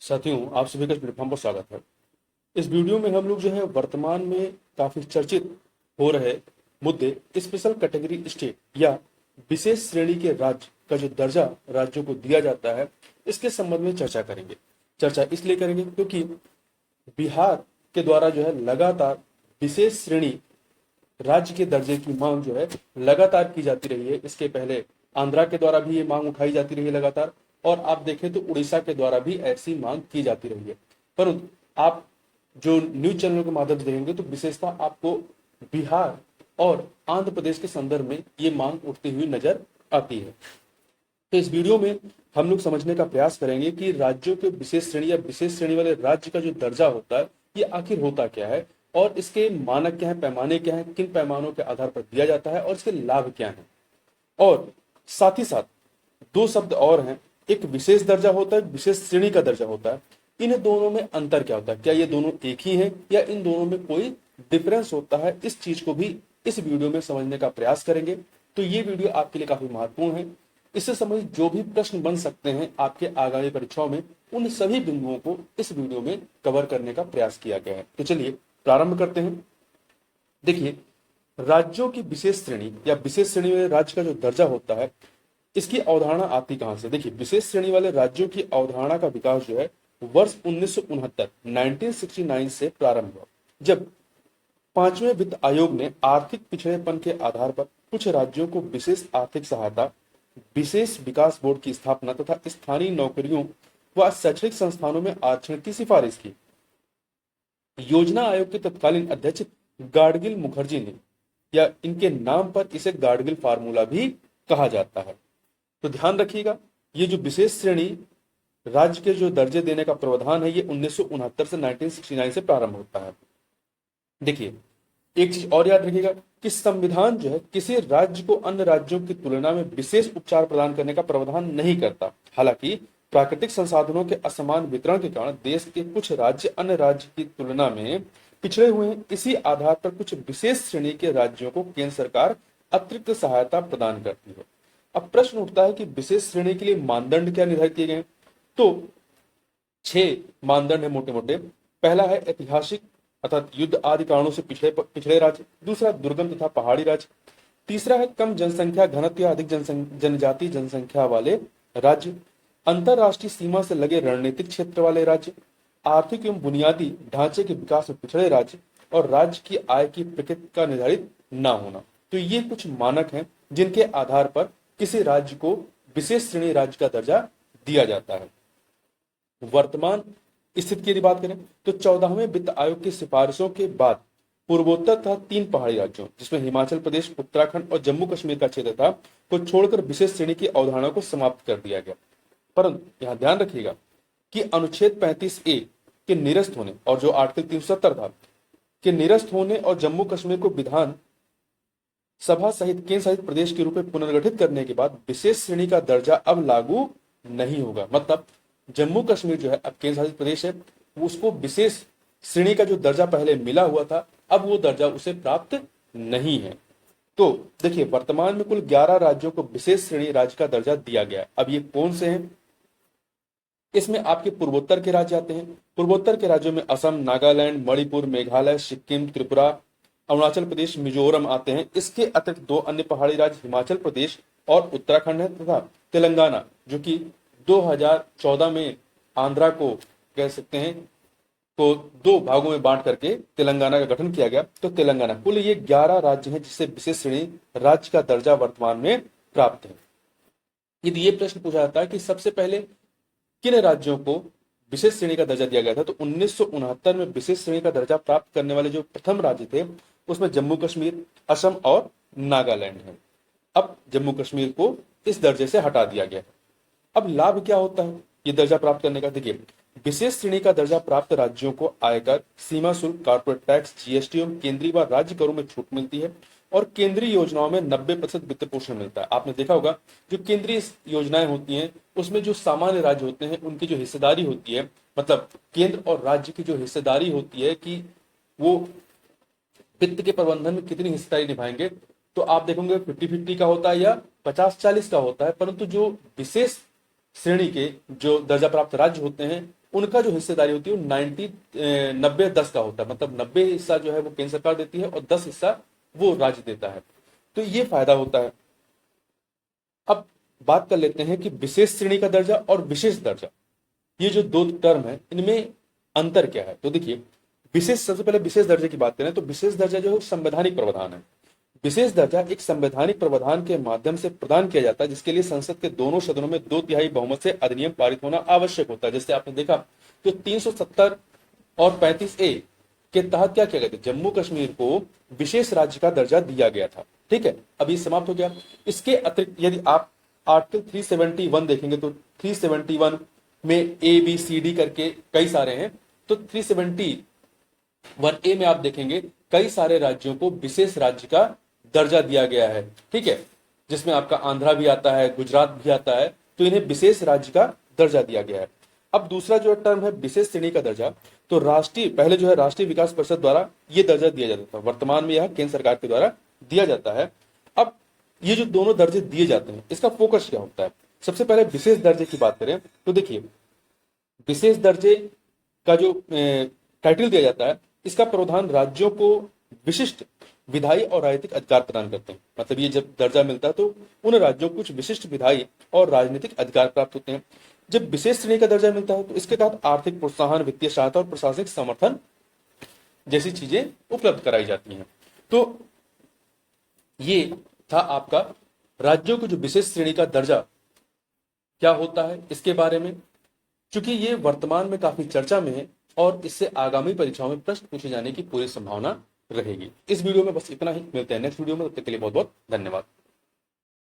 साथियों, आप सभी का इस प्लेटफॉर्म पर स्वागत है। इस वीडियो में हम लोग जो है वर्तमान में काफी चर्चित हो रहे मुद्दे स्पेशल कैटेगरी स्टेट या विशेष श्रेणी के राज्य का जो दर्जा राज्यों को दिया जाता है, इसके संबंध में चर्चा करेंगे। चर्चा इसलिए करेंगे क्योंकि बिहार के द्वारा जो है लगातार विशेष श्रेणी राज्य के दर्जे की मांग जो है लगातार की जाती रही है। इसके पहले आंध्रा के द्वारा भी ये मांग उठाई जाती रही है लगातार, और आप देखें तो उड़ीसा के द्वारा भी ऐसी मांग की जाती रही है। परंतु आप जो न्यूज चैनलों के माध्यम से देखेंगे तो विशेषता आपको बिहार और आंध्र प्रदेश के संदर्भ में ये मांग उठती हुई नजर आती है। तो इस वीडियो में हम लोग समझने का प्रयास करेंगे कि राज्यों के विशेष श्रेणी या विशेष श्रेणी वाले राज्य का जो दर्जा होता है, ये आखिर होता क्या है और इसके मानक क्या है, पैमाने क्या है, किन पैमानों के आधार पर दिया जाता है और इसके लाभ क्या हैं। और साथ ही साथ दो शब्द और हैं, एक विशेष दर्जा होता है, विशेष श्रेणी का दर्जा होता है। इन दोनों में अंतर क्या होता है, क्या ये दोनों एक ही हैं या इन दोनों में कोई डिफरेंस होता है, इस चीज को भी इस वीडियो में समझने का प्रयास करेंगे। तो ये वीडियो आपके लिए काफी महत्वपूर्ण है। इससे संबंधित जो भी प्रश्न बन सकते हैं आपके आगामी परीक्षाओं में, उन सभी बिंदुओं को इस वीडियो में कवर करने का प्रयास किया गया है। तो चलिए प्रारंभ करते हैं। देखिए, राज्यों की विशेष श्रेणी या विशेष श्रेणी में राज्य का जो दर्जा होता है, इसकी अवधारणा आती कहां से। देखिए, विशेष श्रेणी वाले राज्यों की अवधारणा का विकास जो है वर्ष 1969 से प्रारंभ हुआ, जब पांचवें वित्त आयोग ने आर्थिक पिछड़ेपन के आधार पर कुछ राज्यों को विशेष आर्थिक सहायता, विशेष विकास बोर्ड की स्थापना तथा स्थानीय नौकरियों व शैक्षणिक संस्थानों में आरक्षण की सिफारिश की। योजना आयोग के तत्कालीन अध्यक्ष गाडगिल मुखर्जी ने, या इनके नाम पर इसे गाडगिल फार्मूला भी कहा जाता है। तो ध्यान रखिएगा, ये जो विशेष श्रेणी राज्य के जो दर्जे देने का प्रावधान है, ये 1969 से 1969 से प्रारंभ होता है। देखिए, एक चीज और याद रखिएगा कि संविधान जो है किसी राज्य को अन्य राज्यों की तुलना में विशेष उपचार प्रदान करने का प्रावधान नहीं करता। हालांकि प्राकृतिक संसाधनों के असमान वितरण के कारण देश के कुछ राज्य अन्य राज्य की तुलना में पिछड़े हुए हैं। इसी आधार पर कुछ विशेष श्रेणी के राज्यों को केंद्र सरकार अतिरिक्त सहायता प्रदान करती है। अब प्रश्न उठता है कि विशेष श्रेणी के लिए मानदंड क्या निर्धारित किए गए। तो 6 मानदंड है मोटे मोटे। पहला है ऐतिहासिक अर्थात युद्ध आदि कारणों से पिछड़े राज्य। दूसरा दुर्गम तथा पहाड़ी राज्य। तीसरा है कम जनसंख्या घनत्व या अधिक जनजाति जनसंख्या वाले राज्य। अंतरराष्ट्रीय सीमा से लगे रणनीतिक क्षेत्र वाले राज्य। आर्थिक एवं बुनियादी ढांचे के विकास में पिछड़े राज्य। और राज्य की आय की प्रकृति का निर्धारित न होना। तो ये कुछ मानक हैं जिनके आधार पर किसी राज्य को विशेष श्रेणी राज्य का दर्जा दिया जाता है। वर्तमान स्थिति की यदि बात करें तो 14वें वित्त आयोग की सिफारिशों के बाद पूर्वोत्तर तथा 3 पहाड़ी राज्यों, जिसमें हिमाचल प्रदेश, उत्तराखंड और जम्मू कश्मीर का क्षेत्र था, को छोड़कर विशेष श्रेणी की अवधारणा को समाप्त कर दिया गया। परंतु यहां ध्यान रखिएगा कि अनुच्छेद 35A के निरस्त होने और जो आर्टिकल 370 था के निरस्त होने और जम्मू कश्मीर को विधान सभा सहित केंद्र शासित प्रदेश के रूप में पुनर्गठित करने के बाद विशेष श्रेणी का दर्जा अब लागू नहीं होगा। मतलब जम्मू कश्मीर जो है अब केंद्र शासित प्रदेश है, उसको विशेष श्रेणी का जो दर्जा पहले मिला हुआ था, अब वो दर्जा उसे प्राप्त नहीं है। तो देखिए, वर्तमान में कुल 11 राज्यों को विशेष श्रेणी राज्य का दर्जा दिया गया। अब ये कौन से हैं? इसमें आपके पूर्वोत्तर के राज्य आते हैं। पूर्वोत्तर के राज्यों में असम, नागालैंड, मणिपुर, मेघालय, सिक्किम, त्रिपुरा, अरुणाचल प्रदेश, मिजोरम आते हैं। इसके अतिरिक्त 2 अन्य पहाड़ी राज्य हिमाचल प्रदेश और उत्तराखंड है, तथा तेलंगाना, जो कि 2014 में आंध्रा को कह सकते हैं तो 2 भागों में बांट करके तेलंगाना का गठन किया गया। तो तेलंगाना, कुल ये 11 राज्य हैं जिससे विशेष श्रेणी राज्य का दर्जा वर्तमान में प्राप्त है। यदि ये प्रश्न पूछा जाता है कि सबसे पहले किन राज्यों को विशेष श्रेणी का दर्जा दिया गया था, तो 1969 में विशेष श्रेणी का दर्जा प्राप्त करने वाले जो प्रथम राज्य थे, उसमें जम्मू कश्मीर, असम और नागालैंड है। अब जम्मू कश्मीर को इस दर्जे से हटा दिया गया। अब लाभ क्या होता है ये दर्जा प्राप्त करने का? देखिए, विशेष श्रेणी का दर्जा प्राप्त राज्यों को आयकर, सीमा शुल्क, कॉर्पोरेट टैक्स, जीएसटी एवं केंद्रीय व राज्य करों में छूट मिलती है और केंद्रीय योजनाओं में 90% वित्त पोषण मिलता है। आपने देखा होगा जो केंद्रीय योजनाएं होती हैं उसमें जो सामान्य राज्य होते हैं उनकी जो हिस्सेदारी होती है, मतलब केंद्र और राज्य की जो हिस्सेदारी होती है कि वो वित्त के प्रबंधन में कितनी हिस्सेदारी निभाएंगे, तो आप देखोगे 50-50 का होता है या 50-40 का होता है। परंतु जो विशेष श्रेणी के जो दर्जा प्राप्त राज्य होते हैं उनका जो हिस्सेदारी होती है वो 90-10 का होता है, मतलब 90 हिस्सा जो है वो केंद्र सरकार देती है और 10 हिस्सा वो राज्य देता है। तो ये फायदा होता है। अब बात कर लेते हैं कि विशेष श्रेणी का दर्जा और विशेष दर्जा, ये जो दो टर्म है इनमें अंतर क्या है। तो देखिए, विशेष, सबसे पहले विशेष दर्जे की बात करें तो विशेष दर्जा जो है संवैधानिक प्रावधान है। विशेष दर्जा एक संवैधानिक प्रावधान के माध्यम से प्रदान किया जाता है, जिसके लिए संसद के दोनों सदनों में 2/3 बहुमत से अधिनियम पारित होना आवश्यक होता है। जैसे आपने देखा तो 370 और 35A के तहत क्या किया गया था, जम्मू कश्मीर को विशेष राज्य का दर्जा दिया गया था। ठीक है, अभी समाप्त हो गया। इसके अतिरिक्त यदि आप आर्टिकल 371 देखेंगे तो 371 में A B C D करके कई सारे हैं। तो 371A में आप देखेंगे कई सारे राज्यों को विशेष राज्य का दर्जा दिया गया है। ठीक है, जिसमें आपका आंध्रा भी आता है, गुजरात भी आता है, तो इन्हें विशेष राज्य का दर्जा दिया गया है। अब दूसरा जो टर्म है विशेष श्रेणी का दर्जा, तो पहले जो है राष्ट्रीय विकास परिषद द्वारा यह दर्जा दिया जाता था, वर्तमान में यह केंद्र सरकार के द्वारा दिया जाता है। अब ये जो दोनों दर्जे दिए जाते हैं इसका फोकस क्या होता है। सबसे पहले विशेष दर्जे की बात करें तो देखिए, विशेष दर्जे का जो टाइटल दिया जाता है, इसका प्रावधान राज्यों को विशिष्ट विधायी और राजनीतिक अधिकार प्रदान करते हैं। मतलब ये जब दर्जा मिलता है तो उन राज्यों को कुछ विशिष्ट विधायी और राजनीतिक अधिकार प्राप्त होते हैं। जब विशेष श्रेणी का दर्जा मिलता है तो इसके तहत आर्थिक प्रोत्साहन, वित्तीय सहायता और प्रशासनिक समर्थन जैसी चीजें उपलब्ध कराई जाती हैं। तो ये था आपका राज्यों को जो विशेष श्रेणी का दर्जा क्या होता है इसके बारे में। चूंकि ये वर्तमान में काफी चर्चा में है और इससे आगामी परीक्षाओं में प्रश्न पूछे जाने की पूरी संभावना रहेगी। इस वीडियो में बस इतना ही, मिलते हैं नेक्स्ट वीडियो में, तब तक के लिए बहुत बहुत धन्यवाद।